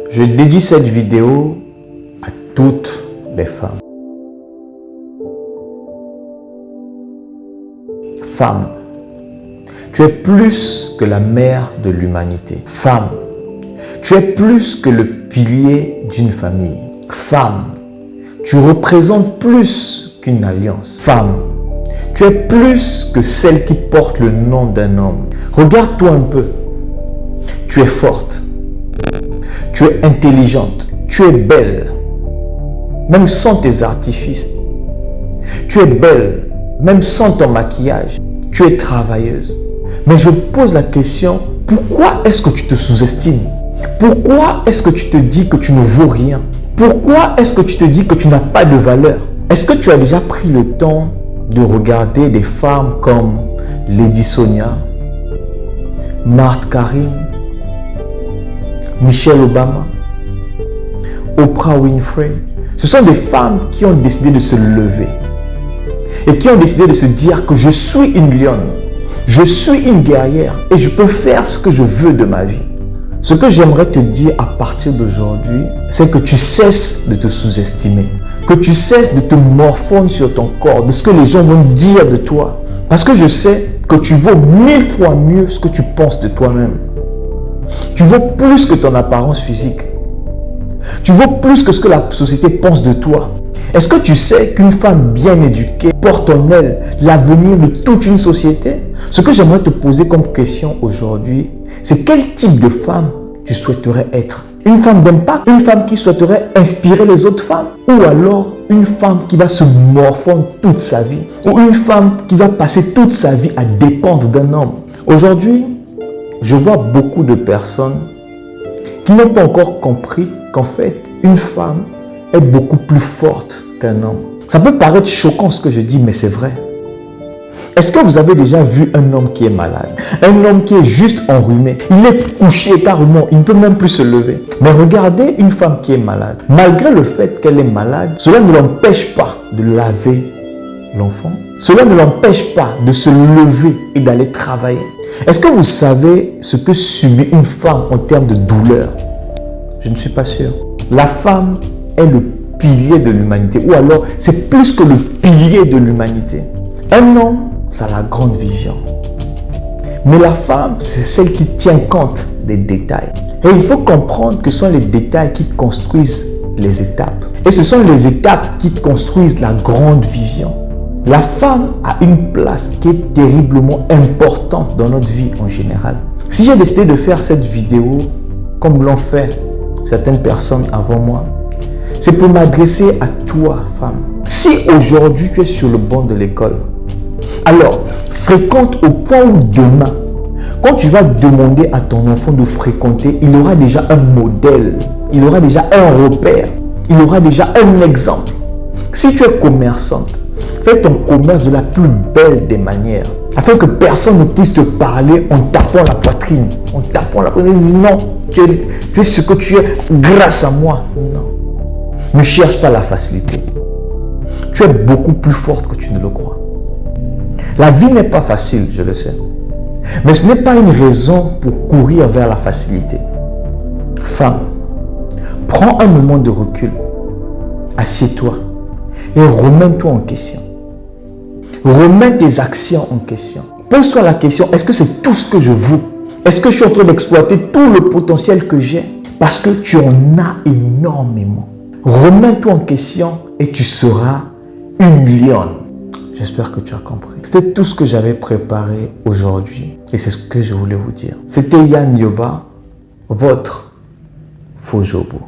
Je dédie cette vidéo à toutes les femmes. Femme, tu es plus que la mère de l'humanité. Femme, tu es plus que le pilier d'une famille. Femme, tu représentes plus qu'une alliance. Femme, tu es plus que celle qui porte le nom d'un homme. Regarde-toi un peu. Tu es forte. Tu es intelligente. Tu es belle. Même sans tes artifices. Tu es belle. Même sans ton maquillage. Tu es travailleuse. Mais je pose la question, pourquoi est-ce que tu te sous-estimes? Pourquoi est-ce que tu te dis que tu ne vaux rien? Pourquoi est-ce que tu te dis que tu n'as pas de valeur? Est-ce que tu as déjà pris le temps de regarder des femmes comme Lady Sonia, Marthe Karim, Michelle Obama, Oprah Winfrey? Ce sont des femmes qui ont décidé de se lever et qui ont décidé de se dire que je suis une lionne, je suis une guerrière et je peux faire ce que je veux de ma vie. Ce que j'aimerais te dire à partir d'aujourd'hui, c'est que tu cesses de te sous-estimer, que tu cesses de te morfondre sur ton corps, de ce que les gens vont dire de toi. Parce que je sais que tu vaux 1000 fois mieux ce que tu penses de toi-même. Tu vaux plus que ton apparence physique. Tu vaux plus que ce que la société pense de toi. Est-ce que tu sais qu'une femme bien éduquée porte en elle l'avenir de toute une société? Ce que j'aimerais te poser comme question aujourd'hui, c'est quel type de femme tu souhaiterais être? Une femme d'impact? Une femme qui souhaiterait inspirer les autres femmes? Ou alors une femme qui va se morfondre toute sa vie? Ou une femme qui va passer toute sa vie à dépendre d'un homme? Aujourd'hui, je vois beaucoup de personnes qui n'ont pas encore compris qu'en fait, une femme est beaucoup plus forte qu'un homme. Ça peut paraître choquant ce que je dis, mais c'est vrai. Est-ce que vous avez déjà vu un homme qui est malade? Un homme qui est juste enrhumé. Il est couché carrément, il ne peut même plus se lever. Mais regardez une femme qui est malade. Malgré le fait qu'elle est malade, cela ne l'empêche pas de laver l'enfant. Cela ne l'empêche pas de se lever et d'aller travailler. Est-ce que vous savez ce que subit une femme en termes de douleur? Je ne suis pas sûr. La femme est le pilier de l'humanité, ou alors c'est plus que le pilier de l'humanité. Un homme, ça a la grande vision. Mais la femme, c'est celle qui tient compte des détails. Et il faut comprendre que ce sont les détails qui construisent les étapes. Et ce sont les étapes qui construisent la grande vision. La femme a une place qui est terriblement importante dans notre vie en général. Si j'ai décidé de faire cette vidéo, comme l'ont fait certaines personnes avant moi, c'est pour m'adresser à toi, femme. Si aujourd'hui tu es sur le banc de l'école, alors fréquente au point où demain, quand tu vas demander à ton enfant de fréquenter, il aura déjà un modèle, il aura déjà un repère, il aura déjà un exemple. Si tu es commerçante, fais ton commerce de la plus belle des manières, afin que personne ne puisse te parler en tapant la poitrine. En tapant la poitrine, non, tu es ce que tu es grâce à moi. Non. Ne cherche pas la facilité. Tu es beaucoup plus forte que tu ne le crois. La vie n'est pas facile, je le sais. Mais ce n'est pas une raison pour courir vers la facilité. Femme, prends un moment de recul. Assieds-toi et remets-toi en question. Remets tes actions en question. Pose-toi la question, est-ce que c'est tout ce que je vaux? Est-ce que je suis en train d'exploiter tout le potentiel que j'ai? Parce que tu en as énormément. Remets-toi en question et tu seras une lionne. J'espère que tu as compris. C'était tout ce que j'avais préparé aujourd'hui et c'est ce que je voulais vous dire. C'était Yann Yoba, votre Fojobo.